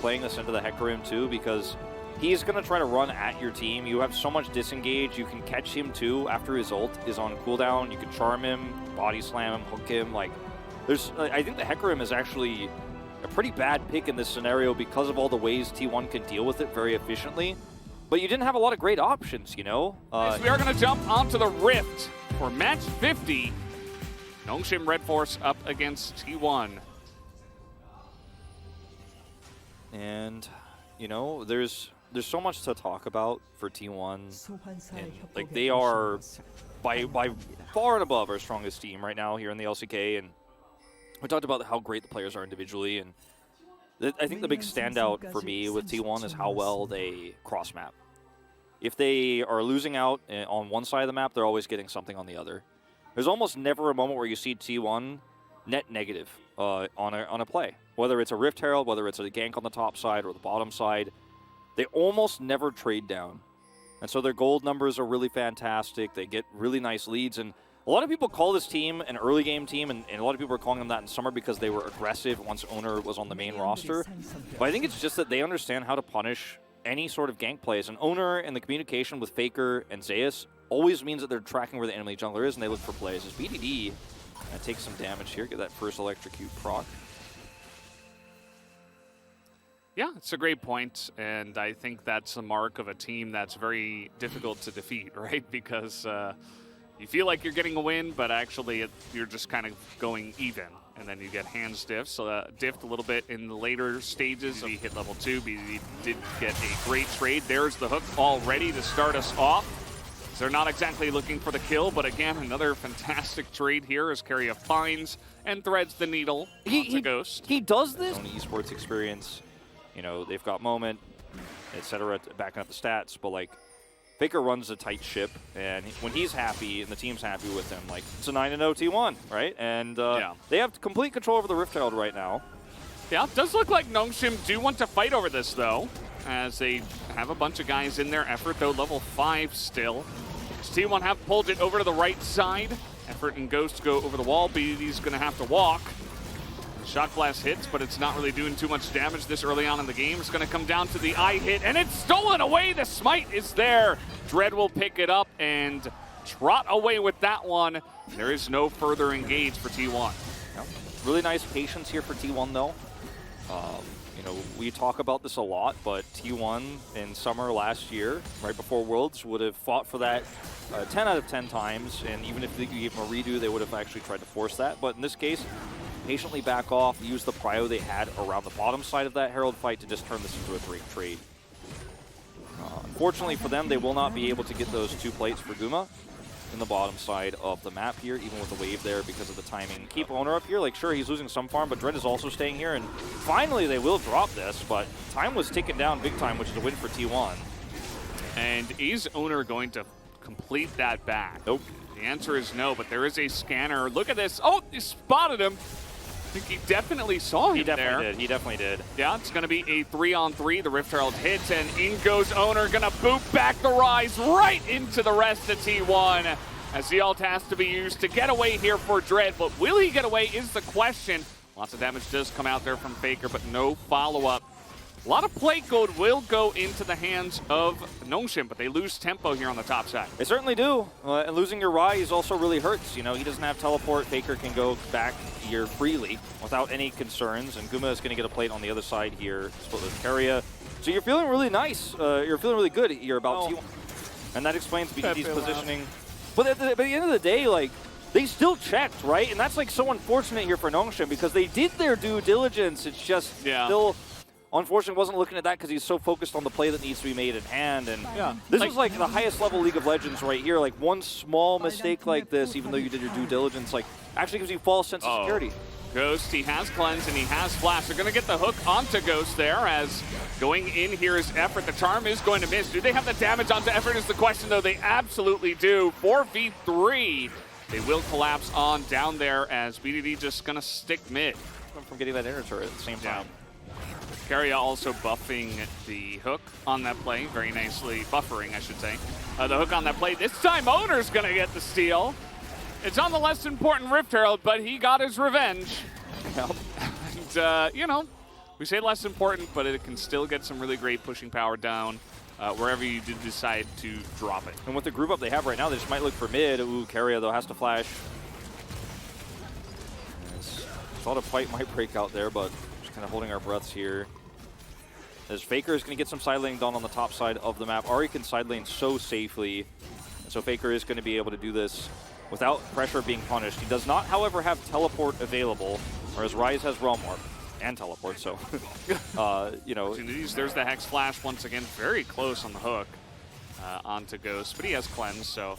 playing this into the Hecarim too, because he's going to try to run at your team. You have so much disengage. You can catch him too after his ult is on cooldown. You can charm him, body slam him, hook him. Like, I think the Hecarim is actually a pretty bad pick in this scenario because of all the ways T1 can deal with it very efficiently. But you didn't have a lot of great options, you know? Yes, we are going to jump onto the Rift for match 50. NONGSHIM Red Force up against T1. And, you know, there's so much to talk about for T1. And, like, they are by far and above our strongest team right now here in the LCK. And we talked about how great the players are individually. And I think the big standout for me with T1 is how well they cross-map. If they are losing out on one side of the map, they're always getting something on the other. There's almost never a moment where you see T1 net negative on a play. Whether it's a Rift Herald, whether it's a gank on the top side or the bottom side, they almost never trade down. And so their gold numbers are really fantastic. They get really nice leads. And a lot of people call this team an early game team, and a lot of people are calling them that in summer because they were aggressive once Owner was on the main roster. But I think it's just that they understand how to punish any sort of gank plays. And Owner and the communication with Faker and Zeus always means that they're tracking where the enemy jungler is, and they look for plays. As BDD takes some damage here, get that first electrocute proc. Yeah, it's a great point, and I think that's a mark of a team that's very difficult to defeat, right? Because you feel like you're getting a win, but actually you're just kind of going even. And then you get hands diffed, so diffed a little bit in the later stages. He hit level 2, but he did get a great trade. There's the hook all ready to start us off. So they're not exactly looking for the kill, but again, another fantastic trade here as Keria finds and threads the needle onto Ghost. He does this? Only esports experience. You know, they've got Moment, etc., backing up the stats, but like, Faker runs a tight ship, and when he's happy and the team's happy with him, like, it's a 9-0 T1, right? And they have complete control over the Rift Herald right now. Yeah, it does look like NONGSHIM do want to fight over this, though, as they have a bunch of guys in their effort, though level 5 still. T1 have pulled it over to the right side. Effort and Ghost go over the wall. BDD's going to have to walk. Shock Blast hits, but it's not really doing too much damage this early on in the game. It's going to come down to the eye hit, and it's stolen away. The smite is there. Dread will pick it up and trot away with that one. There is no further engage for T1. Yep. Really nice patience here for T1, though. You know, we talk about this a lot, but T1 in summer last year, right before Worlds, would have fought for that 10 out of 10 times, and even if they gave them a redo, they would have actually tried to force that. But in this case, patiently back off, use the prio they had around the bottom side of that Herald fight to just turn this into a great trade. Unfortunately for them, they will not be able to get those 2 plates for Guma in the bottom side of the map here, even with the wave there because of the timing. Keep Owner up here, like sure, he's losing some farm, but Dread is also staying here, and finally they will drop this, but time was ticking down big time, which is a win for T1. And is Owner going to complete that back? Nope. The answer is no, but there is a scanner. Look at this. Oh, he spotted him. I think he definitely saw him there. He definitely did. Yeah, it's going to be a 3-on-3. The Rift Herald hits, and in goes Owner. Going to boot back the Rise right into the rest of T1. As the ult has to be used to get away here for Dread. But will he get away is the question. Lots of damage does come out there from Faker, but no follow-up. A lot of plate gold will go into the hands of NONGSHIM, but they lose tempo here on the top side. They certainly do. And losing your Rise also really hurts. You know, he doesn't have teleport. Faker can go back here freely without any concerns. And Guma is going to get a plate on the other side here. Split with Keria. So you're feeling really nice. You're feeling really good here about T1. And that explains BDD's positioning. But at the end of the day, like, they still checked, right? And that's like so unfortunate here for NONGSHIM because they did their due diligence. It's just still... Unfortunately, wasn't looking at that because he's so focused on the play that needs to be made in hand. And this is like the highest level League of Legends right here. Like one small mistake like this, even though you did your due diligence, like actually gives you false sense of security. Ghost, he has Cleanse and he has Flash. They're going to get the hook onto Ghost there as going in here is Effort. The charm is going to miss. Do they have the damage onto Effort is the question, though. They absolutely do. 4v3. They will collapse on down there as BDD just going to stick mid. From getting that inner turret at the same time. Keria also buffing the hook on that play, very nicely, buffering I should say. The hook on that play, this time Owner's gonna get the steal. It's on the less important Rift Herald, but he got his revenge. And, you know, We say less important, but it can still get some really great pushing power down wherever you did decide to drop it. And with the group up they have right now, they just might look for mid. Ooh, Carrier though has to flash. Yes. Thought a fight might break out there, but just kind of holding our breaths here. As Faker is going to get some side laning done on the top side of the map. Ahri can side lane so safely. And so Faker is going to be able to do this without pressure of being punished. He does not, however, have teleport available, whereas Ryze has Realm Warp and teleport, so, you know. There's the Hex Flash once again, very close on the hook onto Ghost, but he has Cleanse, so.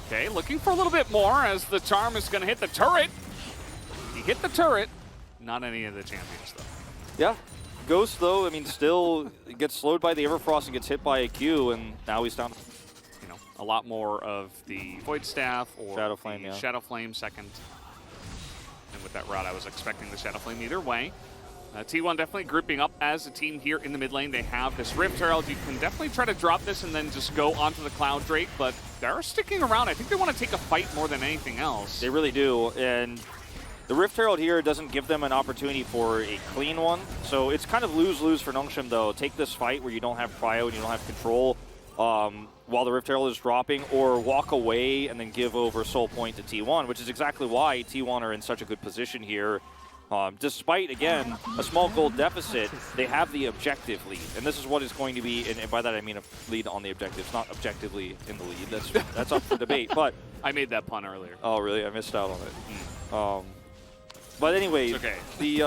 Okay, looking for a little bit more as the Charm is going to hit the turret. He hit the turret, not any of the champions, though. Yeah. Ghost, though, I mean, still gets slowed by the Everfrost and gets hit by a Q, and now he's down. You know, a lot more of the Void Staff or Shadow Flame, yeah. Shadow Flame second. And with that route, I was expecting the Shadow Flame either way. T1 definitely grouping up as a team here in the mid lane. They have this Rift Herald. You can definitely try to drop this and then just go onto the Cloud Drake, but they're sticking around. I think they want to take a fight more than anything else. They really do, and the Rift Herald here doesn't give them an opportunity for a clean one. So it's kind of lose-lose for NONGSHIM, though. Take this fight where you don't have prio and you don't have control while the Rift Herald is dropping, or walk away and then give over Soul Point to T1, which is exactly why T1 are in such a good position here. Despite, again, a small gold deficit, they have the objective lead. And this is what is going to be, and by that I mean a lead on the objectives, not objectively in the lead. That's up for debate. But I made that pun earlier. Oh, really? I missed out on it. But anyway, it's okay. The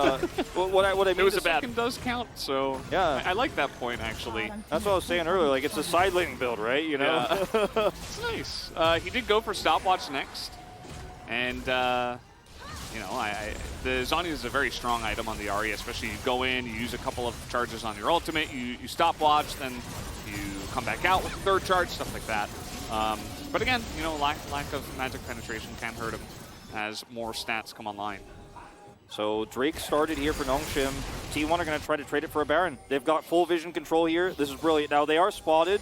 what I mean, it was a bad does count, so yeah, I like that point actually. That's what I was saying earlier. Like, it's a side lane build, right? You know, yeah. It's nice. He did go for stopwatch next, and you know, the Zhonya is a very strong item on the Ahri, especially you go in, you use a couple of charges on your ultimate, you stopwatch, then you come back out with a third charge, stuff like that. But again, you know, lack of magic penetration can hurt him as more stats come online. So Drake started here for NONGSHIM. T1 are going to try to trade it for a Baron. They've got full vision control here. This is brilliant. Now, they are spotted.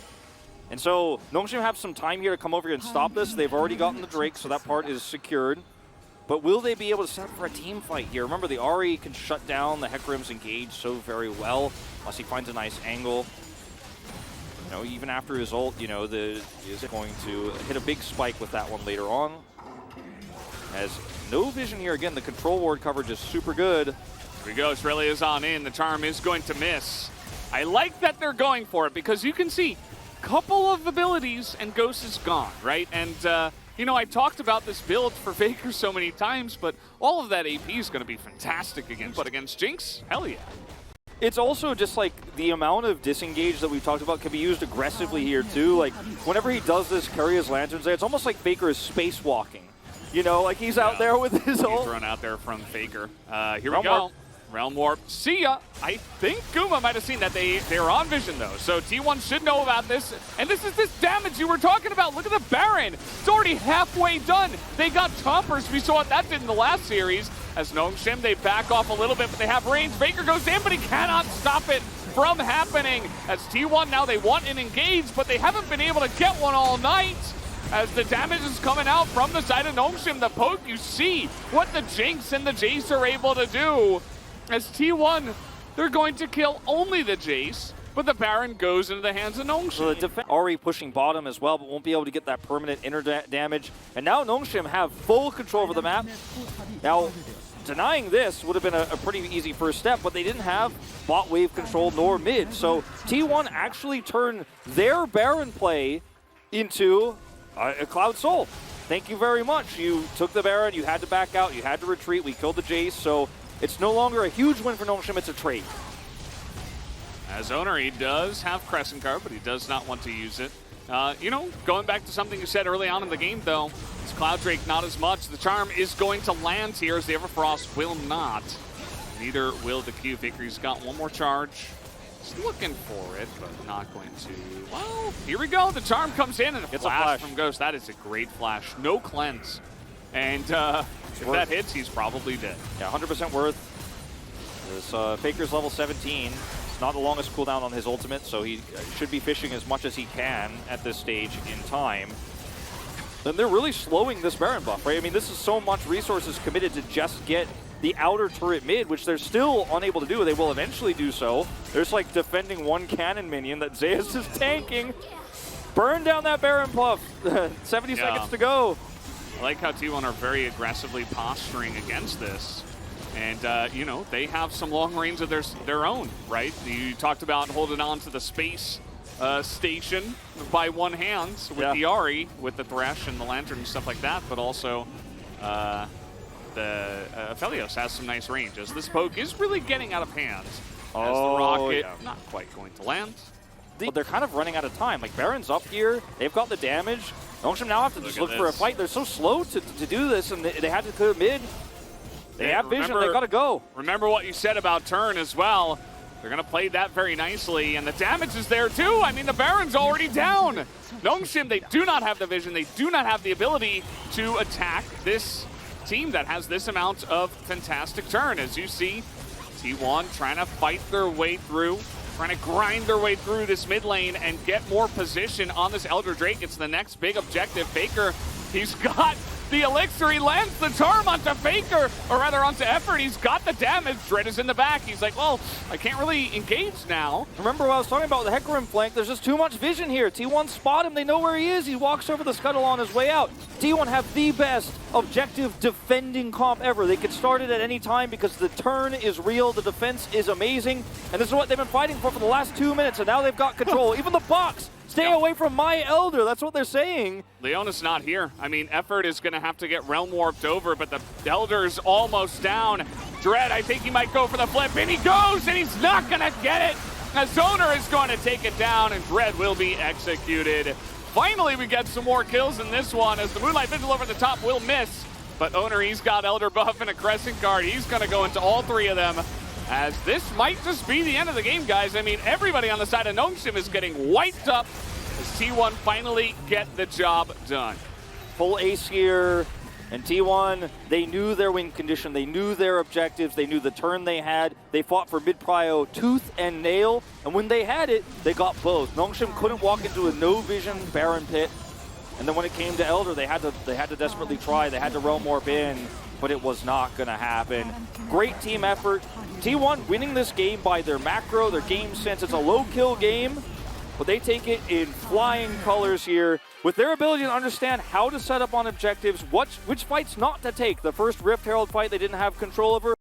And so NONGSHIM have some time here to come over here and stop this. They've already gotten the Drake, so that part is secured. But will they be able to set up for a team fight here? Remember, the Ahri can shut down the Hecarim's engage so very well, unless he finds a nice angle. You know, even after his ult, you know, is going to hit a big spike with that one later on. As no vision here again, the control ward coverage is super good. Here we go, Australia is on in. The charm is going to miss. I like that they're going for it because you can see a couple of abilities and Ghost is gone, right? And, you know, I talked about this build for Faker so many times, but all of that AP is going to be fantastic against. But against Jinx, hell yeah. It's also just like the amount of disengage that we've talked about can be used aggressively here too. Like, whenever he does this, carry his lanterns there, it's almost like Faker is spacewalking. You know, like he's out there with his ult. Thrown out there from Faker. Here we go. Realm Warp. See ya. I think Guma might have seen that. They're on vision, though. So T1 should know about this. And this is this damage you were talking about. Look at the Baron. It's already halfway done. They got toppers. We saw what that did in the last series. As NONGSHIM, they back off a little bit, but they have range. Faker goes in, but he cannot stop it from happening. As T1 now, they want an engage, but they haven't been able to get one all night. As the damage is coming out from the side of NONGSHIM, the poke, you see what the Jinx and the Jace are able to do. As T1, they're going to kill only the Jace, but the Baron goes into the hands of NONGSHIM. So the Ahri pushing bottom as well, but won't be able to get that permanent inner damage. And now NONGSHIM have full control over the map. Now, denying this would have been a pretty easy first step, but they didn't have bot wave control nor mid. So T1 actually turned their Baron play into a Cloud Soul. Thank you very much. You took the Baron, you had to back out, you had to retreat, we killed the Jace, so it's no longer a huge win for NONGSHIM, it's a trade. As owner, he does have Crescent Guard, but he does not want to use it. You know, going back to something you said early on in the game, though, it's Cloud Drake not as much. The Charm is going to land here as the Everfrost will not. Neither will the Q. Faker's got one more charge. He's looking for it, but not going to. Well, here we go. The Charm comes in and a flash from Ghost. That is a great flash. No cleanse. And if that hits, he's probably dead. Yeah, 100% worth. This Faker's level 17. It's not the longest cooldown on his ultimate, so he should be fishing as much as he can at this stage in time. Then they're really slowing this Baron buff, right? I mean, this is so much resources committed to just get the outer turret mid, which they're still unable to do. They will eventually do so. There's like defending one cannon minion that Zeus is tanking. Burn down that Baron Puff. 70 seconds to go. I like how T1 are very aggressively posturing against this. And, you know, they have some long range of their own, right? You talked about holding on to the space station by one hand with the Ahri, with the Thresh and the Lantern and stuff like that, but also the Aphelios has some nice range, as this poke is really getting out of hand. As the rocket not quite going to land. But they're kind of running out of time. Like, Baron's up here. They've got the damage. NONGSHIM now have to just look for a fight. They're so slow to do this, and they had to clear mid. They have vision. They got to go. Remember what you said about turn as well. They're going to play that very nicely, and the damage is there too. I mean, the Baron's already down. NONGSHIM, they do not have the vision. They do not have the ability to attack this team that has this amount of fantastic turn. As you see, T1 trying to fight their way through, trying to grind their way through this mid lane and get more position on this Elder Drake. It's the next big objective. Faker, he's got the elixir. He lands the charm onto Faker, or rather onto Effort. He's got the damage. Dread is in the back. He's like, well, I can't really engage now. Remember what I was talking about with the Hecarim flank? There's just too much vision here. T1 spot him. They know where he is. He walks over the scuttle on his way out. T1 have the best objective defending comp ever. They could start it at any time because the turn is real. The defense is amazing. And this is what they've been fighting for the last 2 minutes. And now they've got control. Even the box. Stay away from my Elder. That's what they're saying. Leona's not here. I mean, Effort is going to have to get realm warped over, but the Elder's almost down. Dread, I think he might go for the flip, and he goes, and he's not going to get it. As Owner is going to take it down, and Dread will be executed. Finally, we get some more kills in this one, as the Moonlight Vigil over the top will miss. But Owner, he's got Elder buff and a Crescent Guard. He's going to go into all three of them, as this might just be the end of the game, guys. I mean, everybody on the side of NONGSHIM is getting wiped up as T1 finally get the job done. Full ace here, and T1, they knew their win condition, they knew their objectives, they knew the turn they had. They fought for mid-prio tooth and nail, and when they had it, they got both. NONGSHIM couldn't walk into a no-vision Baron pit, and then when it came to Elder, they had to desperately try, they had to realm warp in, but it was not going to happen. Great team effort. T1 winning this game by their macro, their game sense. It's a low-kill game, but they take it in flying colors here with their ability to understand how to set up on objectives, which fights not to take. The first Rift Herald fight they didn't have control over.